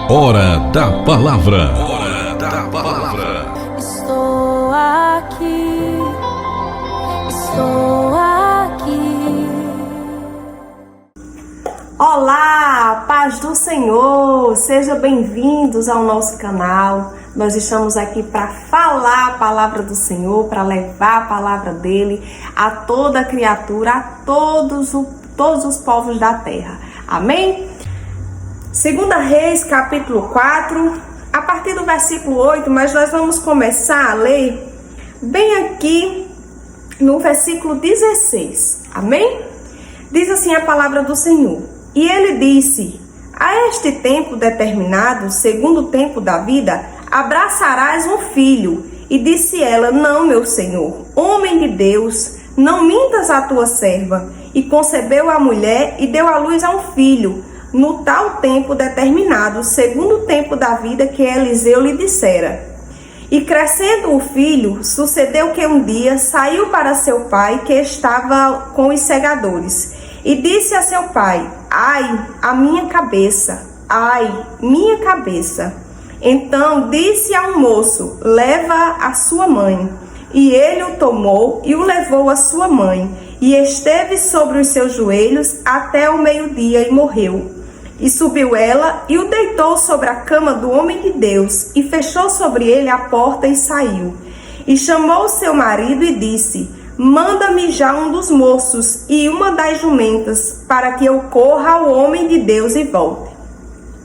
Hora da Palavra. Hora da Palavra. Estou aqui, estou aqui. Olá, paz do Senhor, sejam bem-vindos ao nosso canal. Nós estamos aqui para falar a palavra do Senhor, para levar a palavra dele a toda criatura, a todos os povos da terra. Amém? 2 Reis, capítulo 4, a partir do versículo 8, mas nós vamos começar a ler bem aqui no versículo 16. Amém? Diz assim a palavra do Senhor. E ele disse: a este tempo determinado, segundo o tempo da vida, abraçarás um filho. E disse ela: não, meu senhor, homem de Deus, não mintas a tua serva. E concebeu a mulher e deu à luz a um filho, no tal tempo determinado, segundo o tempo da vida que Eliseu lhe dissera. E crescendo o filho, sucedeu que um dia saiu para seu pai, que estava com os segadores, e disse a seu pai: ai, a minha cabeça, ai, minha cabeça. Então disse ao moço: leva a sua mãe. E ele o tomou e o levou a sua mãe, e esteve sobre os seus joelhos até o meio-dia e morreu. E subiu ela e o deitou sobre a cama do homem de Deus, e fechou sobre ele a porta e saiu. E chamou seu marido e disse: manda-me já um dos moços e uma das jumentas, para que eu corra ao homem de Deus e volte.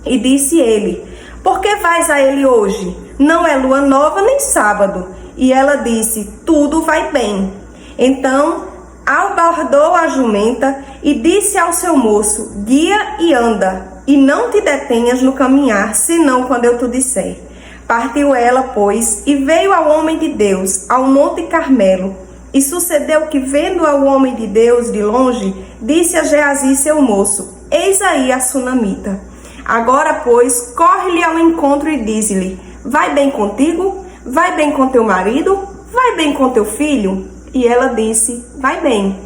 E disse ele: por que vais a ele hoje? Não é lua nova nem sábado. E ela disse: tudo vai bem. Então abordou a jumenta e disse ao seu moço: guia e anda, e não te detenhas no caminhar, senão quando eu te disser. Partiu ela, pois, e veio ao homem de Deus, ao monte Carmelo. E sucedeu que, vendo ao homem de Deus de longe, disse a Geazi, seu moço: eis aí a sunamita. Agora, pois, corre-lhe ao encontro e diz-lhe: vai bem contigo? Vai bem com teu marido? Vai bem com teu filho? E ela disse: vai bem.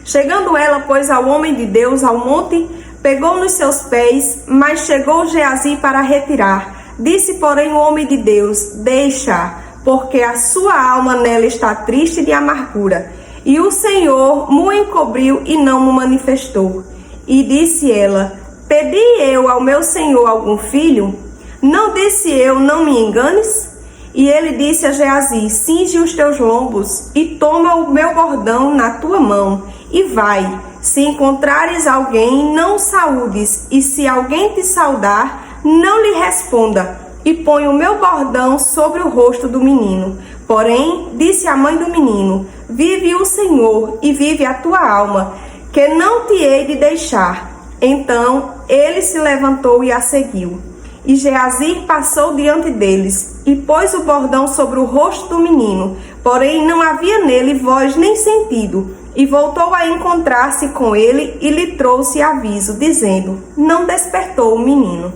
Chegando ela, pois, ao homem de Deus, ao monte, pegou nos seus pés, mas chegou Geazi para retirar. Disse, porém, o homem de Deus: deixa, porque a sua alma nela está triste de amargura. E o Senhor mo encobriu e não mo manifestou. E disse ela: pedi eu ao meu Senhor algum filho? Não disse eu: não me enganes? E ele disse a Geazi: cinge os teus lombos e toma o meu bordão na tua mão e vai. Se encontrares alguém, não saúdes, e se alguém te saudar, não lhe responda. E põe o meu bordão sobre o rosto do menino. Porém, disse a mãe do menino: vive o Senhor e vive a tua alma, que não te hei de deixar. Então ele se levantou e a seguiu. E Geazi passou diante deles, e pôs o bordão sobre o rosto do menino, porém não havia nele voz nem sentido. E voltou a encontrar-se com ele, e lhe trouxe aviso, dizendo: não despertou o menino.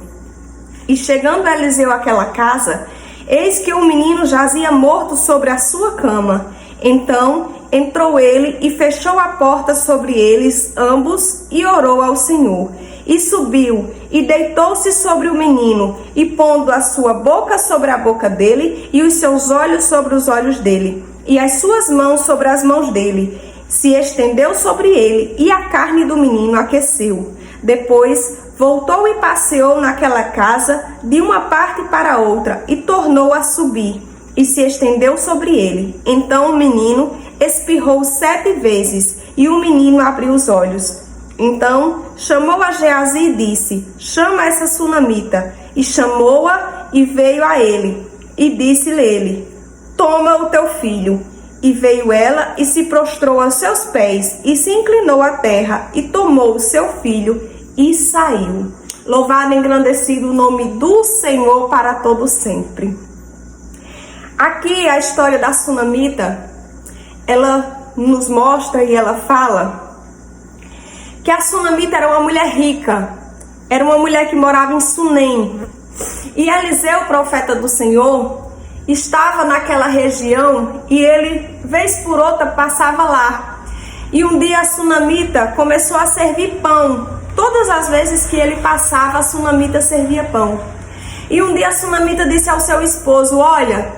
E chegando Eliseu àquela casa, eis que o menino jazia morto sobre a sua cama. Então entrou ele e fechou a porta sobre eles ambos, e orou ao Senhor. E subiu, e deitou-se sobre o menino, e pondo a sua boca sobre a boca dele, e os seus olhos sobre os olhos dele, e as suas mãos sobre as mãos dele, se estendeu sobre ele, e a carne do menino aqueceu. Depois voltou e passeou naquela casa de uma parte para outra, e tornou a subir, e se estendeu sobre ele. Então o menino espirrou 7 vezes, e o menino abriu os olhos. Então chamou a Geazi e disse: chama essa sunamita. E chamou-a e veio a ele. E disse-lhe ele: toma o teu filho. E veio ela e se prostrou aos seus pés, e se inclinou à terra, e tomou o seu filho e saiu. Louvado e engrandecido o nome do Senhor para todo sempre. Aqui a história da sunamita, ela nos mostra e ela fala que a sunamita era uma mulher rica, era uma mulher que morava em Sunem. E Eliseu, profeta do Senhor, estava naquela região e ele, vez por outra, passava lá. E um dia a sunamita começou a servir pão Todas as vezes que ele passava, a sunamita servia pão. E um dia a sunamita disse ao seu esposo: olha,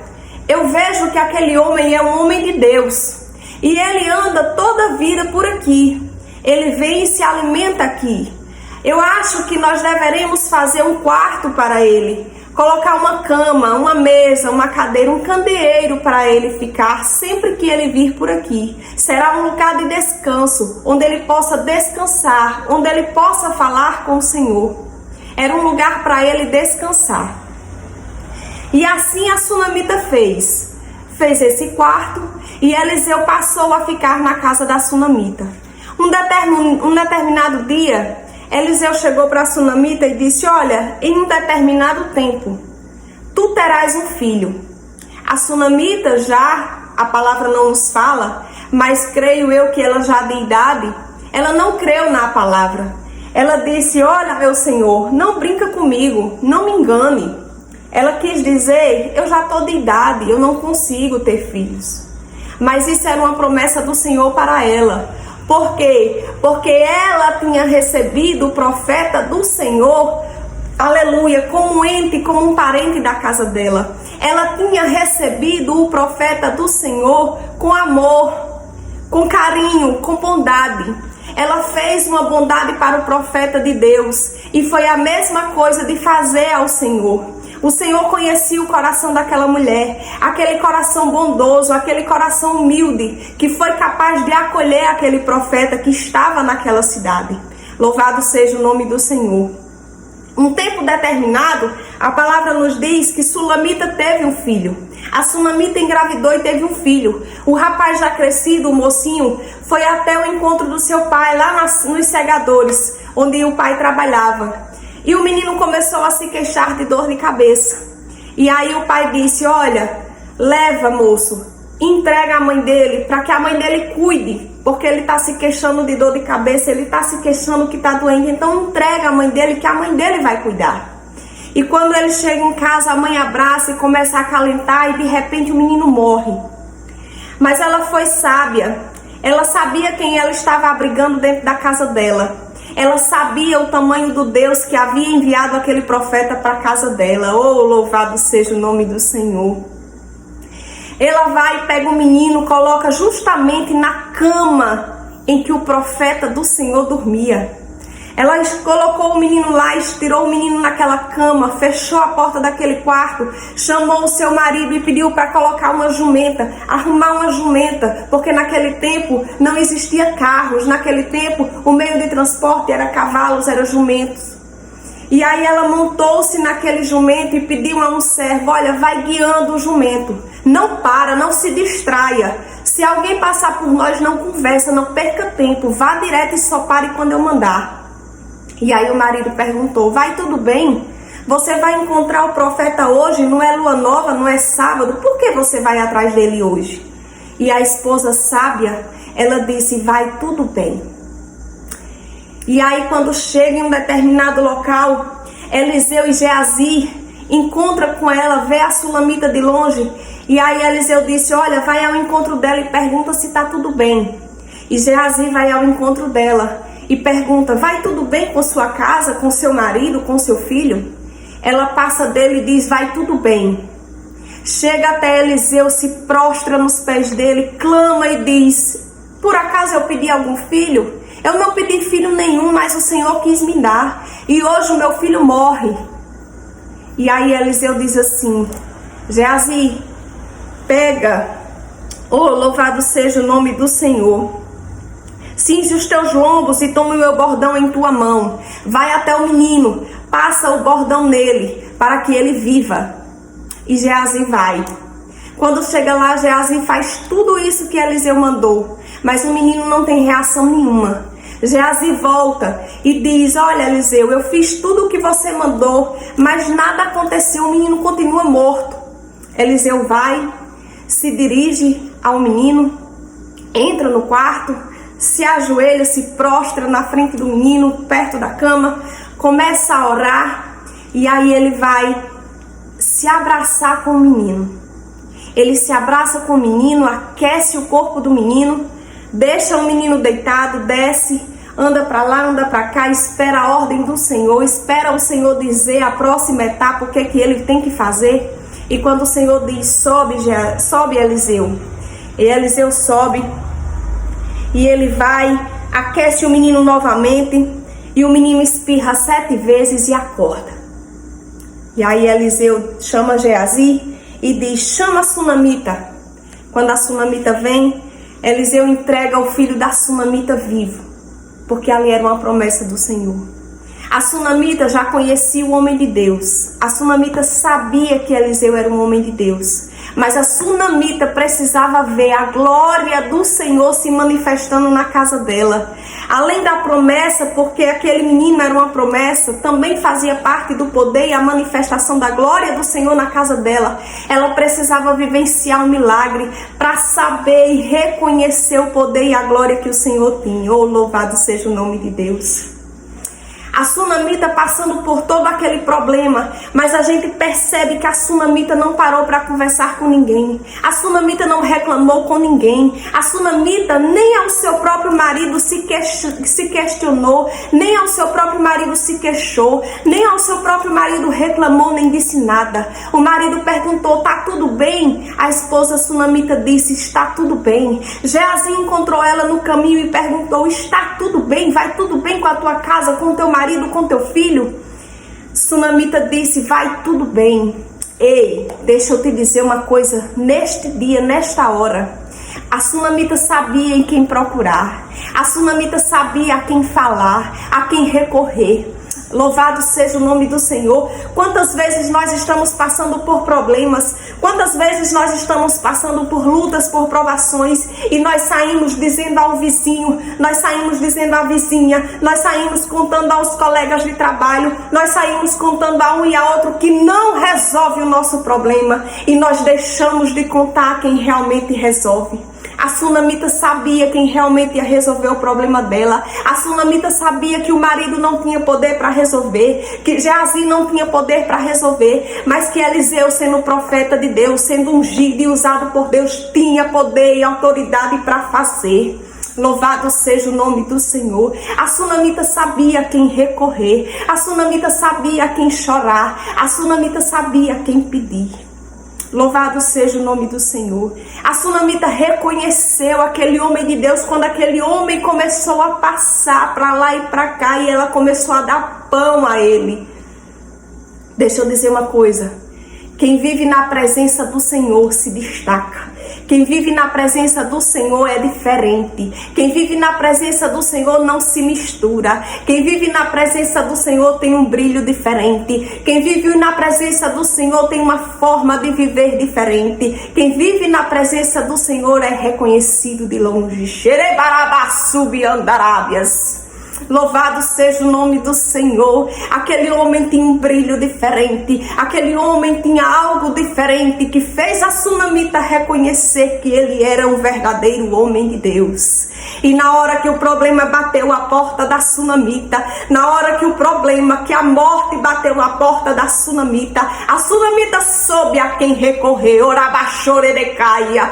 eu vejo que aquele homem é um homem de Deus. E ele anda toda a vida por aqui. Ele vem e se alimenta aqui. Eu acho que nós deveremos fazer um quarto para ele. Colocar uma cama, uma mesa, uma cadeira, um candeeiro para ele ficar sempre que ele vir por aqui. Será um lugar de descanso, onde ele possa descansar, onde ele possa falar com o Senhor. Era um lugar para ele descansar. E assim a sunamita fez esse quarto e Eliseu passou a ficar na casa da sunamita. Um determinado dia, Eliseu chegou para a sunamita e disse: olha, em um determinado tempo, tu terás um filho. A sunamita já, a palavra não nos fala, mas creio eu que ela já de idade, ela não creu na palavra. Ela disse: olha, meu senhor, não brinca comigo, não me engane. Ela quis dizer: eu já estou de idade, eu não consigo ter filhos. Mas isso era uma promessa do Senhor para ela. Por quê? Porque ela tinha recebido o profeta do Senhor, aleluia, como um ente, como um parente da casa dela. Ela tinha recebido o profeta do Senhor com amor, com carinho, com bondade. Ela fez uma bondade para o profeta de Deus. E foi a mesma coisa de fazer ao Senhor. O Senhor conhecia o coração daquela mulher, aquele coração bondoso, aquele coração humilde, que foi capaz de acolher aquele profeta que estava naquela cidade. Louvado seja o nome do Senhor. Um tempo determinado, a palavra nos diz que Sulamita teve um filho. A sunamita engravidou e teve um filho. O rapaz já crescido, o mocinho, foi até o encontro do seu pai, lá nos segadores, onde o pai trabalhava. E o menino começou a se queixar de dor de cabeça. E aí o pai disse: olha, leva, moço, entrega a mãe dele, para que a mãe dele cuide, porque ele está se queixando de dor de cabeça, ele está se queixando que está doente. Então entrega a mãe dele, que a mãe dele vai cuidar. E quando ele chega em casa, a mãe abraça e começa a acalentar, e de repente o menino morre. Mas ela foi sábia, ela sabia quem ela estava abrigando dentro da casa dela. Ela sabia o tamanho do Deus que havia enviado aquele profeta para a casa dela. Oh, louvado seja o nome do Senhor. Ela vai e pega o menino, coloca justamente na cama em que o profeta do Senhor dormia. Ela colocou o menino lá, estirou o menino naquela cama, fechou a porta daquele quarto, chamou o seu marido e pediu para colocar uma jumenta, arrumar uma jumenta, porque naquele tempo não existia carros, naquele tempo o meio de transporte era cavalos, era jumentos. E aí ela montou-se naquele jumento e pediu a um servo: olha, vai guiando o jumento, não para, não se distraia. Se alguém passar por nós, não conversa, não perca tempo, vá direto e só pare quando eu mandar. E aí o marido perguntou: vai tudo bem? Você vai encontrar o profeta hoje, não é lua nova, não é sábado, por que você vai atrás dele hoje? E a esposa sábia, ela disse: vai tudo bem. E aí quando chega em um determinado local, Eliseu e Geazi encontram com ela, vê a sulamita de longe. E aí Eliseu disse: olha, vai ao encontro dela e pergunta se está tudo bem. E Geazi vai ao encontro dela e pergunta: vai tudo bem com sua casa, com seu marido, com seu filho? Ela passa dele e diz: vai tudo bem. Chega até Eliseu, se prostra nos pés dele, clama e diz: por acaso eu pedi algum filho? Eu não pedi filho nenhum, mas o Senhor quis me dar. E hoje o meu filho morre. E aí Eliseu diz assim: Geazi, pega, oh, louvado seja o nome do Senhor. Cinge os teus lombos e toma o meu bordão em tua mão. Vai até o menino, passa o bordão nele, para que ele viva. E Geazi vai. Quando chega lá, Geazi faz tudo isso que Eliseu mandou, mas o menino não tem reação nenhuma. Geazi volta e diz: olha, Eliseu, eu fiz tudo o que você mandou, mas nada aconteceu, o menino continua morto. Eliseu vai, se dirige ao menino, entra no quarto, se ajoelha, se prostra na frente do menino, perto da cama, começa a orar, e aí ele vai se abraçar com o menino. Ele se abraça com o menino, aquece o corpo do menino, deixa o menino deitado, desce, anda para lá, anda para cá, espera a ordem do Senhor, espera o Senhor dizer a próxima etapa, o que é que ele tem que fazer. E quando o Senhor diz, sobe Eliseu, e Eliseu sobe, e ele vai, aquece o menino novamente, e o menino espirra 7 vezes e acorda. E aí Eliseu chama Geazi e diz, chama a sunamita. Quando a sunamita vem, Eliseu entrega o filho da sunamita vivo, porque ali era uma promessa do Senhor. A sunamita já conhecia o homem de Deus. A sunamita sabia que Eliseu era um homem de Deus. Mas a sunamita precisava ver a glória do Senhor se manifestando na casa dela. Além da promessa, porque aquele menino era uma promessa, também fazia parte do poder e a manifestação da glória do Senhor na casa dela. Ela precisava vivenciar um milagre para saber e reconhecer o poder e a glória que o Senhor tinha. Oh, louvado seja o nome de Deus. A sunamita passando por todo aquele problema, mas a gente percebe que a sunamita não parou para conversar com ninguém. A sunamita não reclamou com ninguém. A sunamita nem ao seu próprio marido se questionou, nem ao seu próprio marido se queixou, nem ao seu próprio marido reclamou, nem disse nada. O marido perguntou, tá tudo bem? A esposa sunamita disse, está tudo bem. Geazi encontrou ela no caminho e perguntou, está tudo bem? Vai tudo bem com a tua casa, com o teu marido, com teu filho? Sunamita disse, vai tudo bem. Ei, deixa eu te dizer uma coisa, neste dia, nesta hora, a sunamita sabia em quem procurar, a sunamita sabia a quem falar, a quem recorrer. Louvado seja o nome do Senhor. Quantas vezes nós estamos passando por problemas, quantas vezes nós estamos passando por lutas, por provações, e nós saímos dizendo ao vizinho, nós saímos dizendo à vizinha, nós saímos contando aos colegas de trabalho, nós saímos contando a um e a outro que não resolve o nosso problema, e nós deixamos de contar a quem realmente resolve. A sunamita sabia quem realmente ia resolver o problema dela. A sunamita sabia que o marido não tinha poder para resolver, que Geazi não tinha poder para resolver, mas que Eliseu, sendo profeta de Deus, sendo ungido e usado por Deus, tinha poder e autoridade para fazer. Louvado seja o nome do Senhor. A sunamita sabia a quem recorrer. A sunamita sabia a quem chorar. A sunamita sabia a quem pedir. Louvado seja o nome do Senhor. A sunamita reconheceu aquele homem de Deus quando aquele homem começou a passar para lá e para cá e ela começou a dar pão a ele. Deixa eu dizer uma coisa. Quem vive na presença do Senhor se destaca. Quem vive na presença do Senhor é diferente. Quem vive na presença do Senhor não se mistura. Quem vive na presença do Senhor tem um brilho diferente. Quem vive na presença do Senhor tem uma forma de viver diferente. Quem vive na presença do Senhor é reconhecido de longe. Xerebarabassubiandarábias. Louvado seja o nome do Senhor. Aquele homem tinha um brilho diferente. Aquele homem tinha algo diferente que fez a sunamita reconhecer que ele era um verdadeiro homem de Deus. E na hora que o problema bateu a porta da sunamita, na hora que o problema, que a morte bateu a porta da sunamita, a sunamita soube a quem recorrer. Orabachore de caia.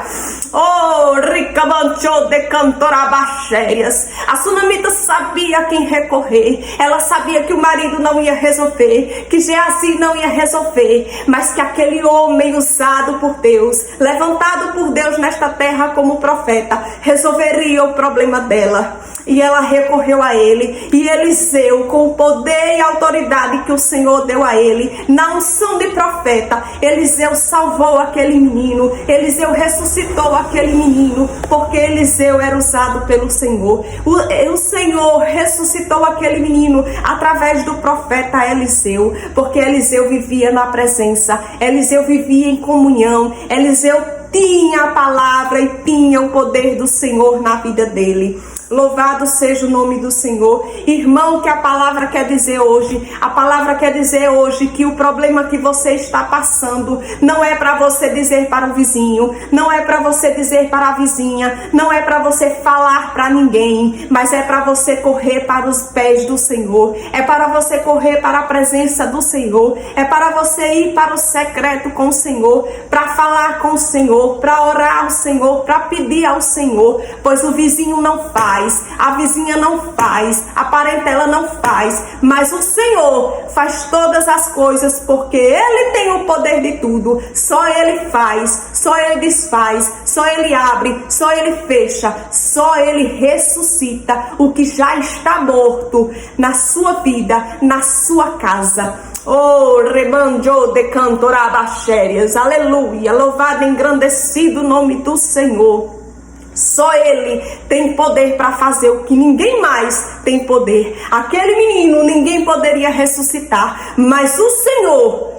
Oh, ricabancho de cantorabachérias. A sunamita sabia a quem recorrer. Ela sabia que o marido não ia resolver, que Geazi não ia resolver, mas que aquele homem usado por Deus, levantado por Deus nesta terra como profeta, resolveria o problema dela. E ela recorreu a ele. E Eliseu, com o poder e autoridade que o Senhor deu a ele, na unção de profeta, Eliseu salvou aquele menino. Eliseu ressuscitou aquele menino, porque Eliseu era usado pelo Senhor. O Senhor ressuscitou aquele menino através do profeta Eliseu, porque Eliseu vivia na presença, Eliseu vivia em comunhão, Eliseu tinha a palavra e tinha o poder do Senhor na vida dele. Louvado seja o nome do Senhor. Irmão, que a palavra quer dizer hoje? A palavra quer dizer hoje que o problema que você está passando não é para você dizer para o vizinho, não é para você dizer para a vizinha, não é para você falar para ninguém, mas é para você correr para os pés do Senhor, é para você correr para a presença do Senhor, é para você ir para o secreto com o Senhor, para falar com o Senhor, para orar ao Senhor, para pedir ao Senhor, pois o vizinho não faz. faz, a vizinha não faz, a parentela não faz, mas o Senhor faz todas as coisas, porque Ele tem o poder de tudo. Só Ele faz, só Ele desfaz, só Ele abre, só Ele fecha, só Ele ressuscita o que já está morto na sua vida, na sua casa. Oh, rebanjo de cantorabaxérias, aleluia, louvado e engrandecido o nome do Senhor. Só Ele tem poder para fazer o que ninguém mais tem poder. Aquele menino ninguém poderia ressuscitar, mas o Senhor,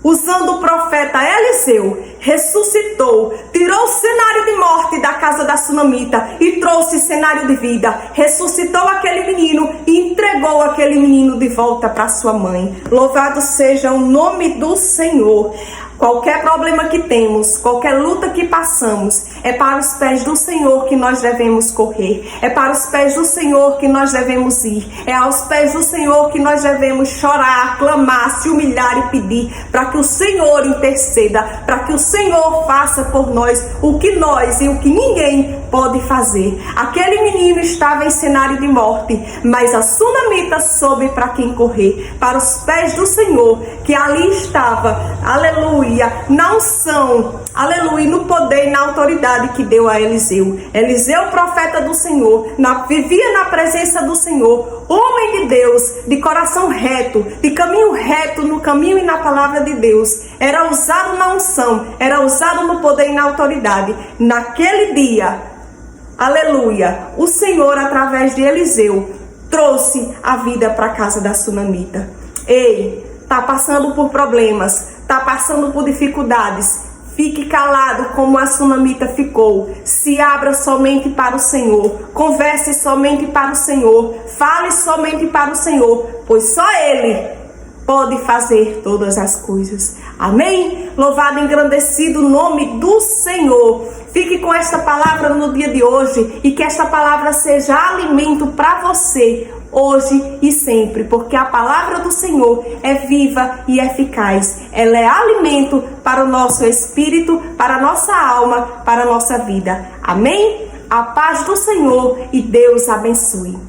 usando o profeta Eliseu, ressuscitou, tirou o cenário de morte da casa da sunamita e trouxe cenário de vida. Ressuscitou aquele menino e entregou aquele menino de volta para sua mãe. Louvado seja o nome do Senhor. Qualquer problema que temos, qualquer luta que passamos, é para os pés do Senhor que nós devemos correr. É para os pés do Senhor que nós devemos ir. É aos pés do Senhor que nós devemos chorar, clamar, se humilhar e pedir para que o Senhor interceda, para que o Senhor faça por nós o que nós e o que ninguém pode fazer. Aquele menino estava em cenário de morte, mas a sunamita soube para quem correr, para os pés do Senhor, que ali estava, aleluia, na unção, aleluia, no poder e na autoridade que deu a Eliseu. Eliseu, profeta do Senhor, vivia na presença do Senhor, homem de Deus, de coração reto, de caminho reto, no caminho e na palavra de Deus. Era usado na unção, era usado no poder e na autoridade. Naquele dia, aleluia, o Senhor, através de Eliseu, trouxe a vida para a casa da sunamita. Ei, tá passando por problemas, tá passando por dificuldades, fique calado como a sunamita ficou. Se abra somente para o Senhor, converse somente para o Senhor, fale somente para o Senhor, pois só Ele pode fazer todas as coisas. Amém? Louvado e engrandecido o nome do Senhor. Fique com esta palavra no dia de hoje e que esta palavra seja alimento para você hoje e sempre, porque a palavra do Senhor é viva e eficaz. Ela é alimento para o nosso espírito, para a nossa alma, para a nossa vida. Amém? A paz do Senhor e Deus abençoe.